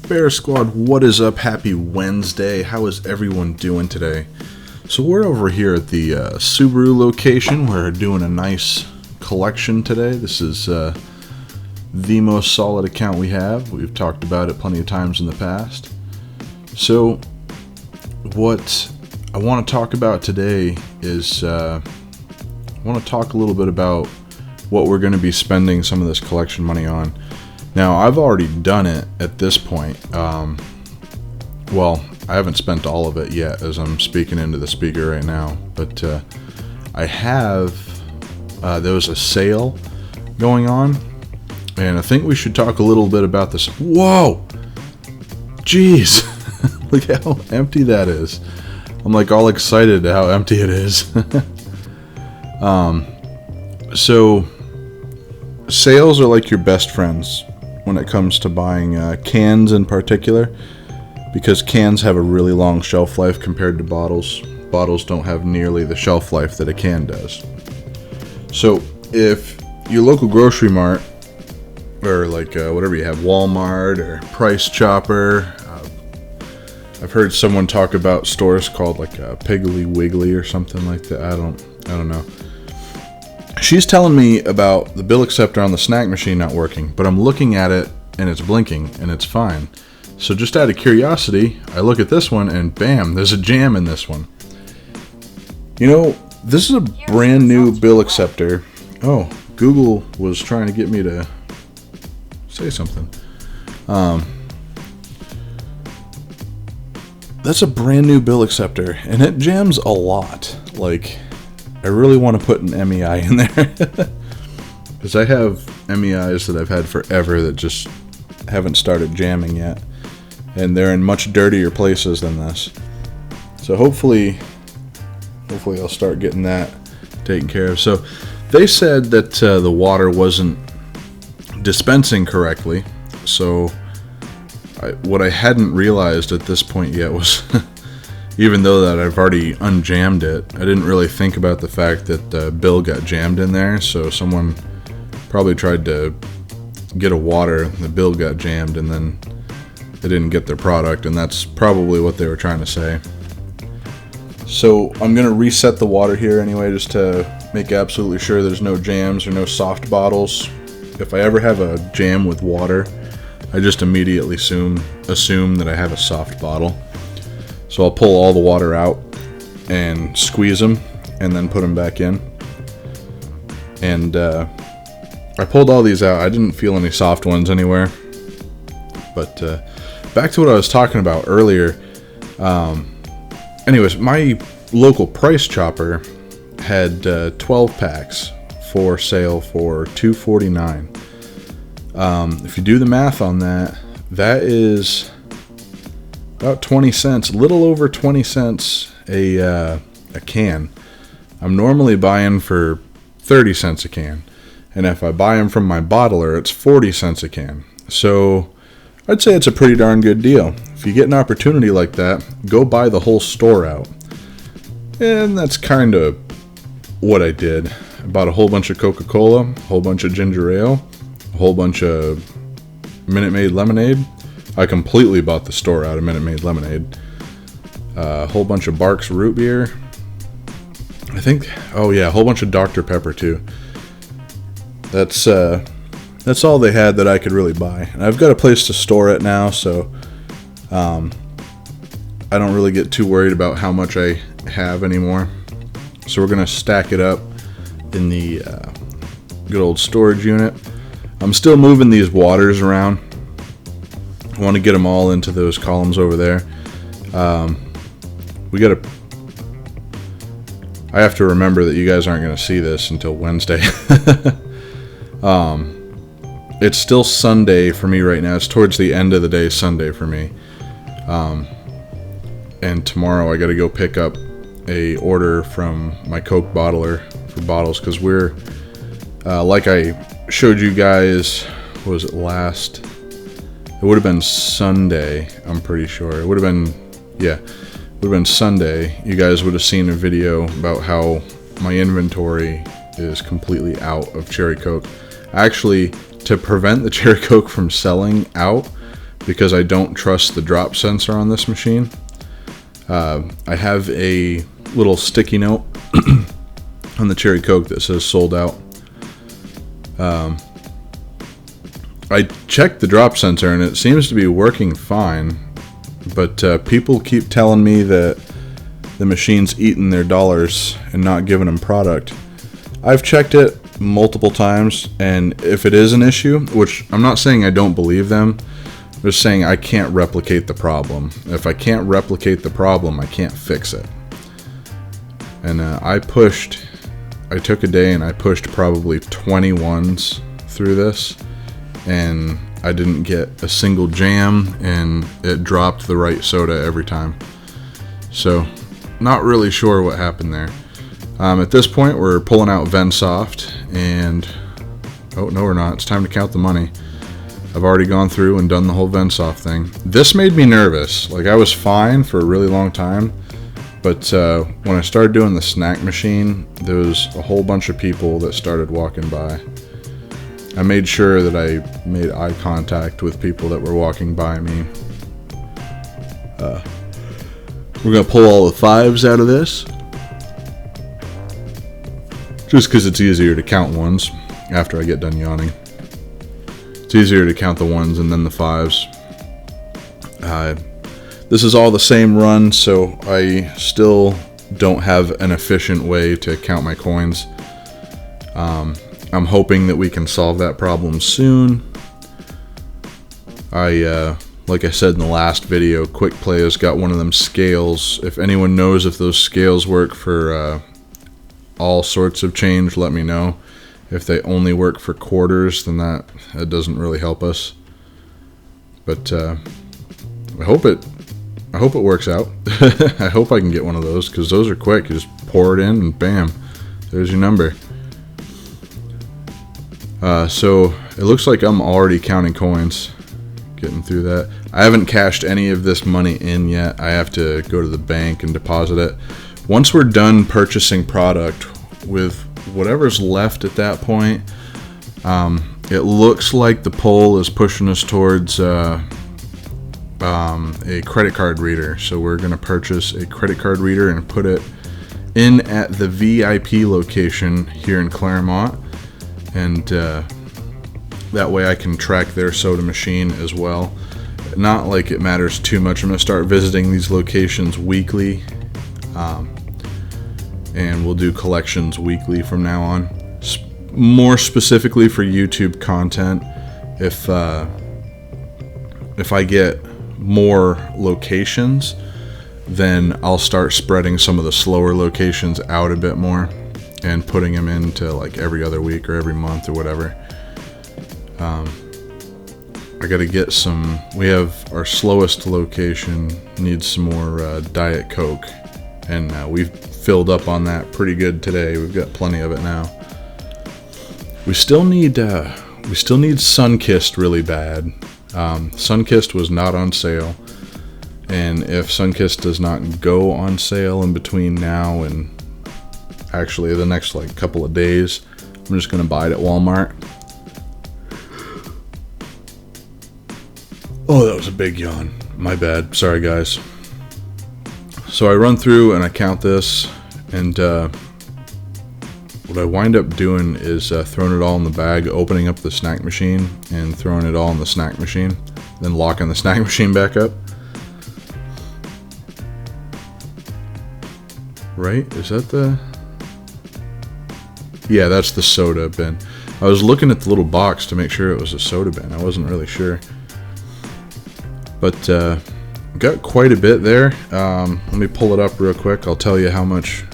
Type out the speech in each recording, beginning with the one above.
Bear Squad, what is up? Happy Wednesday. How is everyone doing today? So we're over here at the Subaru location. We're doing a nice collection today. This is the most solid account we have. We've talked about it plenty of times in the past. So what I want to talk about today is I want to talk a little bit about what we're going to be spending some of this collection money on. Now, I've already done it at this point. Well, I haven't spent all of it yet as I'm speaking into the speaker right now, but I have, there was a sale going on, and I think we should talk a little bit about this. Whoa! Jeez! Look how empty that is. I'm like all excited at how empty it is. So, sales are like your best friends when it comes to buying cans in particular, because cans have a really long shelf life compared to bottles. Bottles don't have nearly the shelf life that a can does. So if your local grocery mart, or like whatever you have, Walmart or Price Chopper, I've heard someone talk about stores called like Piggly Wiggly or something like that. I don't know. She's telling me about the bill acceptor on the snack machine not working, but I'm looking at it and it's blinking and it's fine. So just out of curiosity, I look at this one and bam, there's a jam in this one. You know, this is a brand new bill acceptor. Oh, Google was trying to get me to say something. That's a brand new bill acceptor and it jams a lot. Like, I really want to put an MEI in there because I have MEIs that I've had forever that just haven't started jamming yet, and they're in much dirtier places than this. So hopefully I'll start getting that taken care of. So they said that the water wasn't dispensing correctly. So what I hadn't realized at this point yet was even though that I've already unjammed it, I didn't really think about the fact that the bill got jammed in there. So someone probably tried to get a water, the bill got jammed, and then they didn't get their product, and that's probably what they were trying to say. So I'm going to reset the water here anyway, just to make absolutely sure there's no jams or no soft bottles. If I ever have a jam with water, I just immediately assume that I have a soft bottle. So I'll pull all the water out and squeeze them and then put them back in. And I pulled all these out. I didn't feel any soft ones anywhere. But back to what I was talking about earlier. Anyways, my local Price Chopper had 12 packs for sale for $2.49. If you do the math on that, that is about 20 cents, a little over 20 cents a can. I'm normally buying for 30 cents a can. And if I buy them from my bottler, it's 40 cents a can. So I'd say it's a pretty darn good deal. If you get an opportunity like that, go buy the whole store out. And that's kind of what I did. I bought a whole bunch of Coca-Cola, a whole bunch of ginger ale, a whole bunch of Minute Maid lemonade. I completely bought the store out of Minute Maid lemonade. A whole bunch of Barks root beer. I think, oh yeah, a whole bunch of Dr. Pepper too. That's all they had that I could really buy. And I've got a place to store it now, so I don't really get too worried about how much I have anymore. So we're going to stack it up in the good old storage unit. I'm still moving these waters around. I want to get them all into those columns over there. I have to remember that you guys aren't going to see this until Wednesday. It's still Sunday for me right now. It's towards the end of the day Sunday for me. And tomorrow I got to go pick up a order from my Coke bottler for bottles, because we're like I showed you guys, what was it, last? It would have been Sunday, I'm pretty sure. It would have been Sunday. You guys would have seen a video about how my inventory is completely out of Cherry Coke. Actually, to prevent the Cherry Coke from selling out, because I don't trust the drop sensor on this machine. I have a little sticky note on the Cherry Coke that says sold out. I checked the drop sensor and it seems to be working fine, but people keep telling me that the machine's eating their dollars and not giving them product. I've checked it multiple times, and if it is an issue, which I'm not saying I don't believe them, I'm just saying I can't replicate the problem. If I can't replicate the problem, I can't fix it. And I took a day and I pushed probably 21s through this, and I didn't get a single jam, and it dropped the right soda every time. So, not really sure what happened there. At this point, we're pulling out VenSoft, and oh no, we're not. It's time to count the money. I've already gone through and done the whole VenSoft thing. This made me nervous. Like, I was fine for a really long time, but when I started doing the snack machine, there was a whole bunch of people that started walking by. I made sure that I made eye contact with people that were walking by me. We're going to pull all the 5s out of this, just because it's easier to count ones after I get done yawning. It's easier to count the 1s and then the 5s. This is all the same run, so I still don't have an efficient way to count my coins. I'm hoping that we can solve that problem soon. Like I said in the last video, Quick Play has got one of them scales. If anyone knows if those scales work for all sorts of change, let me know. If they only work for quarters, then that doesn't really help us. But I hope it works out. I hope I can get one of those, because those are quick. You just pour it in and bam, there's your number. So it looks like I'm already counting coins, getting through that. I haven't cashed any of this money in yet. I have to go to the bank and deposit it. Once we're done purchasing product, with whatever's left at that point, it looks like the poll is pushing us towards a credit card reader. So we're going to purchase a credit card reader and put it in at the VIP location here in Claremont, and that way I can track their soda machine as well. Not like it matters too much. I'm going to start visiting these locations weekly, and we'll do collections weekly from now on. More specifically for YouTube content, if I get more locations, then I'll start spreading some of the slower locations out a bit more and putting them into like every other week or every month or whatever. I gotta get some. We have our slowest location needs some more Diet Coke, and we've filled up on that pretty good today. We've got plenty of it now. We still need Sunkist really bad. Sunkist was not on sale, and if Sunkist does not go on sale in between now and actually the next like couple of days, I'm just gonna buy it at Walmart. Oh, that was a big yawn. My bad. Sorry, guys. So I run through and I count this, and what I wind up doing is throwing it all in the bag, opening up the snack machine, and throwing it all in the snack machine, then locking the snack machine back up. Right? Is that the... Yeah, that's the soda bin. I was looking at the little box to make sure it was a soda bin. I wasn't really sure. But got quite a bit there. Let me pull it up real quick. I'll tell you how much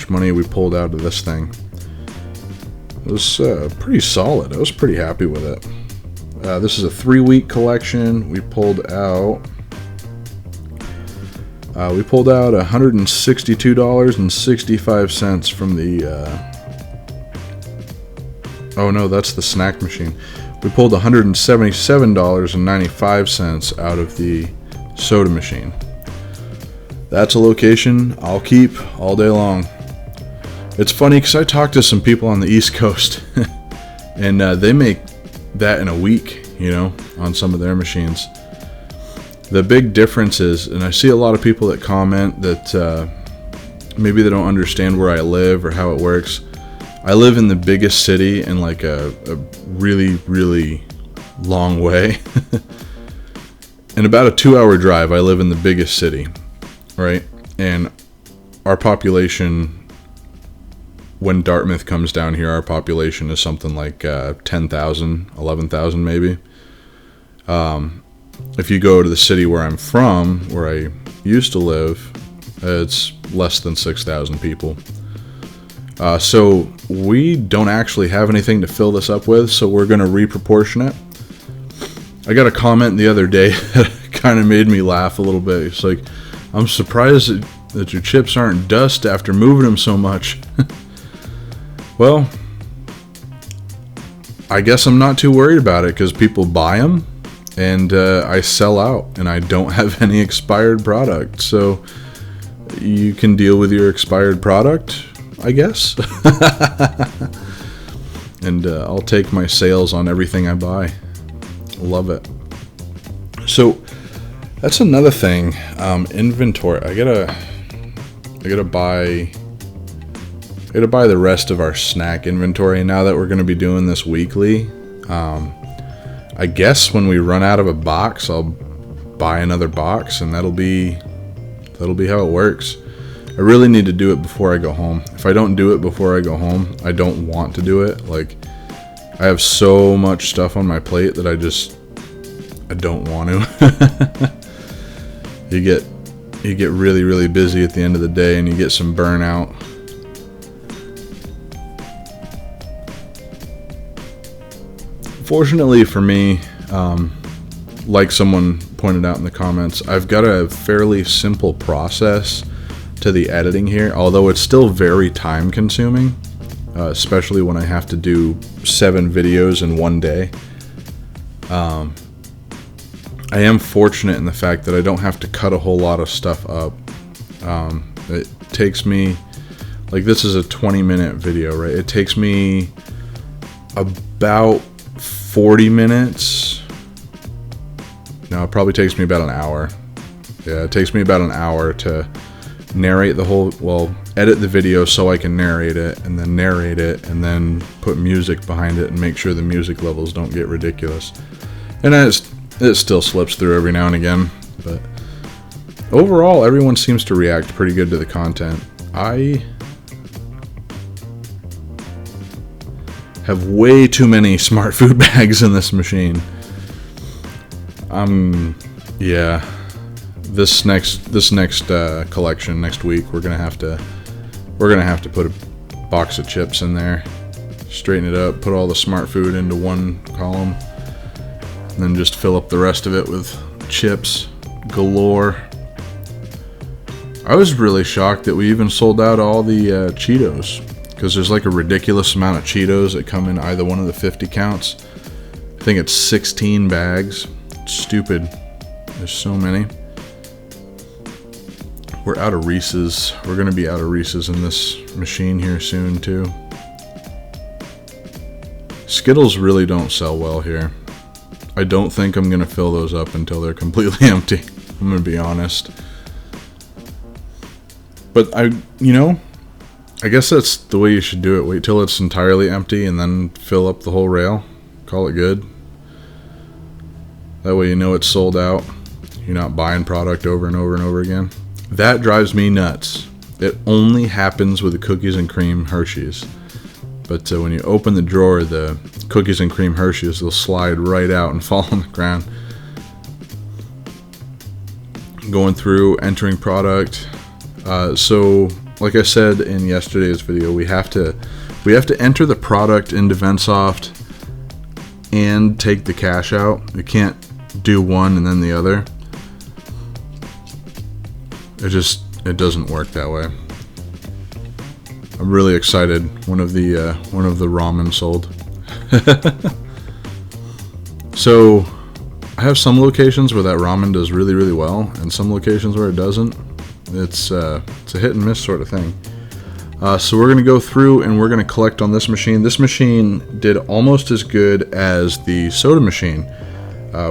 money we pulled out of this thing. It was pretty solid. I was pretty happy with it. This is a 3-week collection. We pulled out $162.65 from the oh no, that's the snack machine. We pulled $177.95 out of the soda machine. That's a location I'll keep all day long. It's funny because I talked to some people on the East Coast and they make that in a week, you know, on some of their machines. The big difference is, and I see a lot of people that comment that maybe they don't understand where I live or how it works. I live in the biggest city in like a really, really long way. In about a 2-hour drive, I live in the biggest city, right? And our population, when Dartmouth comes down here, our population is something like 10,000, 11,000 maybe. If you go to the city where I'm from, where I used to live, it's less than 6,000 people. So we don't actually have anything to fill this up with, so we're going to reproportion it. I got a comment the other day that kind of made me laugh a little bit. It's like, I'm surprised that your chips aren't dust after moving them so much. Well, I guess I'm not too worried about it because people buy them and I sell out and I don't have any expired product. So you can deal with your expired product, I guess. And I'll take my sales on everything I buy. Love it. So that's another thing. Inventory. I gotta buy the rest of our snack inventory now that we're gonna be doing this weekly. I guess when we run out of a box, I'll buy another box, and that'll be how it works. I really need to do it before I go home. If I don't do it before I go home, I don't want to do it. Like, I have so much stuff on my plate that I don't want to. You get really, really busy at the end of the day and you get some burnout. Fortunately for me, like someone pointed out in the comments, I've got a fairly simple process to the editing here, although it's still very time consuming. Especially when I have to do 7 videos in one day. I am fortunate in the fact that I don't have to cut a whole lot of stuff up. It takes me, like, this is a 20-minute video, right? It takes me about 40 minutes. No, it probably takes me about an hour. Yeah, it takes me about an hour to narrate the whole, well, edit the video so I can narrate it, and then narrate it, and then put music behind it and make sure the music levels don't get ridiculous. And it still slips through every now and again, but overall everyone seems to react pretty good to the content. I have way too many smart food bags in this machine. Yeah. This next collection next week, we're gonna have to put a box of chips in there, straighten it up, put all the smart food into one column, and then just fill up the rest of it with chips galore. I was really shocked that we even sold out all the Cheetos, because there's like a ridiculous amount of Cheetos that come in either one of the 50 counts. I think it's 16 bags. It's stupid. There's so many. We're out of Reese's. We're going to be out of Reese's in this machine here soon, too. Skittles really don't sell well here. I don't think I'm going to fill those up until they're completely empty. I'm going to be honest. But I guess that's the way you should do it. Wait till it's entirely empty and then fill up the whole rail. Call it good. That way you know it's sold out. You're not buying product over and over and over again. That drives me nuts. It only happens with the cookies and cream Hershey's. But when you open the drawer, the cookies and cream Hershey's will slide right out and fall on the ground. Going through, entering product. So, like I said in yesterday's video, we have to enter the product into Ventsoft and take the cash out. We can't do one and then the other. It doesn't work that way. I'm really excited. One of the ramen sold. So I have some locations where that ramen does really, really well, and some locations where it doesn't. It's a hit and miss sort of thing. So we're gonna go through and we're gonna collect on this machine. This machine did almost as good as the soda machine.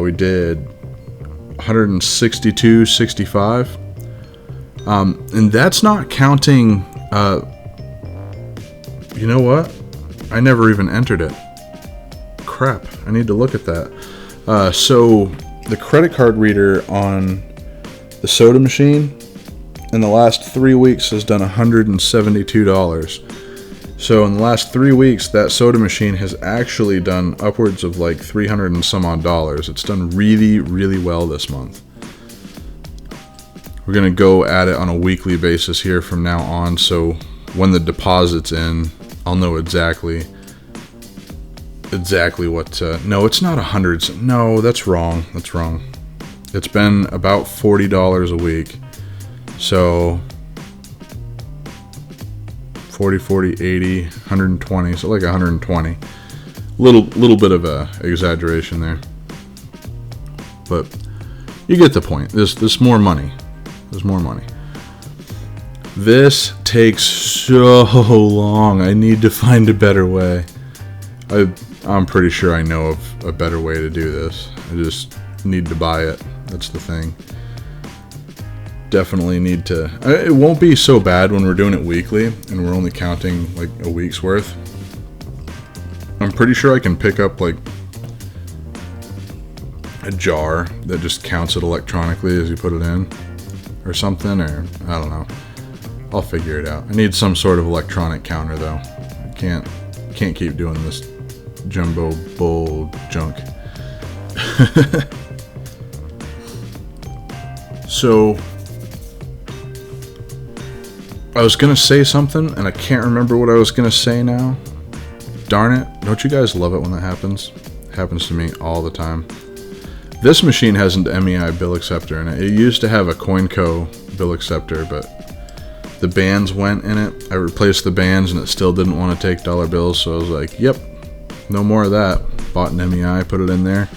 We did 162.65. And that's not counting, you know what? I never even entered it. Crap, I need to look at that. So the credit card reader on the soda machine in the last 3 weeks has done $172. So in the last 3 weeks, that soda machine has actually done upwards of like $300 and some odd dollars. It's done really, really well this month. We're gonna go at it on a weekly basis here from now on. So when the deposit's in, I'll know exactly what. No, it's not $100. No, that's wrong. That's wrong. It's been about $40 a week. So 40, 80, 120, so like 120. Little bit of a exaggeration there, but you get the point. There's more money. There's more money. This takes so long. I need to find a better way. I'm pretty sure I know of a better way to do this. I just need to buy it. That's the thing. Definitely need to. It won't be so bad when we're doing it weekly and we're only counting like a week's worth. I'm pretty sure I can pick up like a jar that just counts it electronically as you put it in or something, or I don't know. I'll figure it out. I need some sort of electronic counter though. I can't keep doing this jumbo bull junk. So I was gonna say something and I can't remember what I was gonna say now. Darn it. Don't you guys love it when that happens? It happens to me all the time. This machine has an MEI bill acceptor in it. It used to have a CoinCo bill acceptor, but the bands went in it. I replaced the bands and it still didn't want to take dollar bills, so I was like, yep, no more of that. Bought an MEI, put it in there.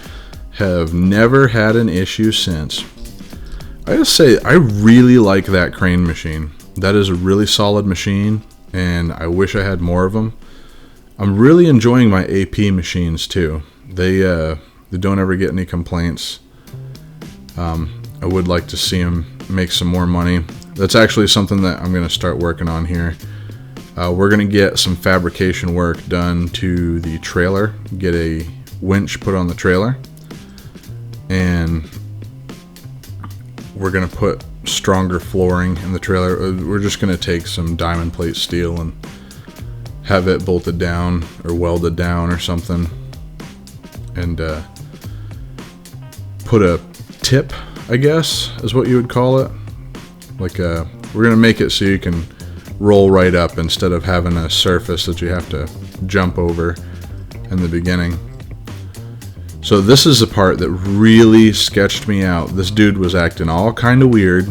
Have never had an issue since. I gotta say, I really like that crane machine. That is a really solid machine, and I wish I had more of them. I'm really enjoying my AP machines too. They don't ever get any complaints. I would like to see them make some more money. That's actually something that I'm going to start working on here. We're going to get some fabrication work done to the trailer, get a winch put on the trailer, and we're going to put stronger flooring in the trailer. We're just going to take some diamond plate steel and have it bolted down or welded down or something, and put a tip, I guess is what you would call it. Like we're going to make it so you can roll right up instead of having a surface that you have to jump over in the beginning. So this is the part that really sketched me out. This dude was acting all kind of weird,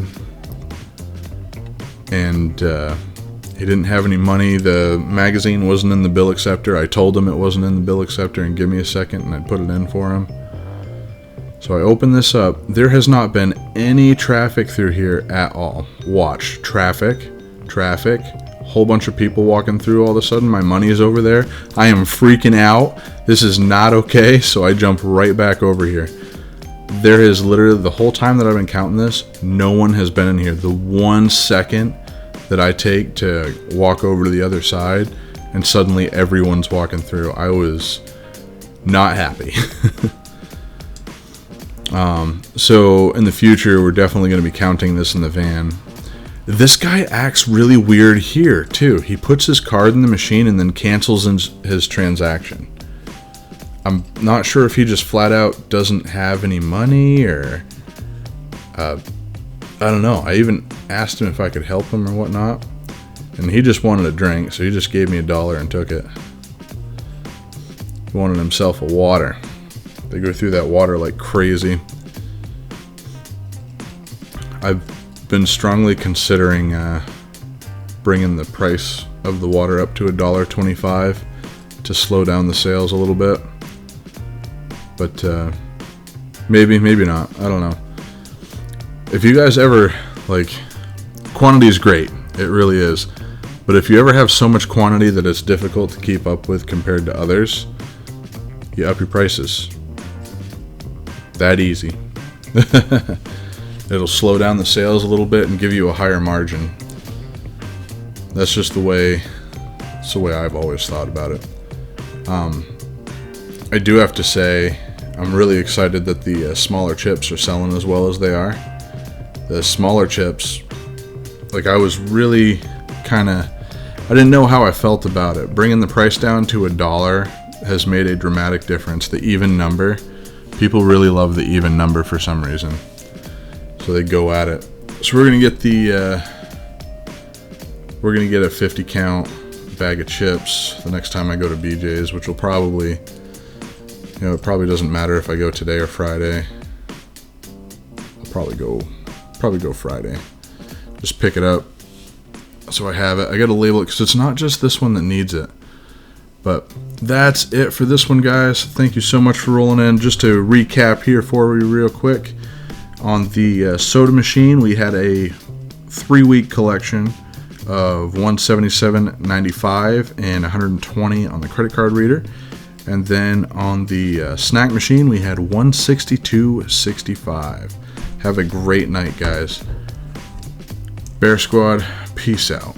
and he didn't have any money. The magazine wasn't in the bill acceptor. I told him it wasn't in the bill acceptor and give me a second, and I put it in for him. So I open this up. There has not been any traffic through here at all. Watch. Traffic. Whole bunch of people walking through. All of a sudden my money is over there. I am freaking out. This is not okay. So I jump right back over here. There is literally, the whole time that I've been counting this, no one has been in here. The 1 second that I take to walk over to the other side, and suddenly everyone's walking through. I was not happy. So in the future, we're definitely going to be counting this in the van. This guy acts really weird here too. He puts his card in the machine and then cancels his transaction. I'm not sure if he just flat out doesn't have any money, or I don't know. I even asked him if I could help him or whatnot, and he just wanted a drink, so he just gave me $1 and took it. He wanted himself a water. They go through that water like crazy. I've been strongly considering bringing the price of the water up to $1.25 to slow down the sales a little bit. But maybe not. I don't know. If you guys ever, like, quantity is great. It really is. But if you ever have so much quantity that it's difficult to keep up with compared to others, you up your prices. That easy. It'll slow down the sales a little bit and give you a higher margin. That's just the way I've always thought about it. I do have to say, I'm really excited that the smaller chips are selling as well as they are. The smaller chips, like, I was really I didn't know how I felt about it. Bringing the price down to $1 has made a dramatic difference. The even number, people really love the even number for some reason, so they go at it. So we're gonna get a 50 count bag of chips the next time I go to BJ's, which will probably, it probably doesn't matter if I go today or Friday. I'll probably go Friday. Just pick it up so I have it. I gotta label it because it's not just this one that needs it. But that's it for this one, guys. Thank you so much for rolling in. Just to recap here for you real quick, on the soda machine, we had a 3-week collection of $177.95 and $120 on the credit card reader. And then on the snack machine, we had $162.65. Have a great night, guys. Bear Squad, peace out.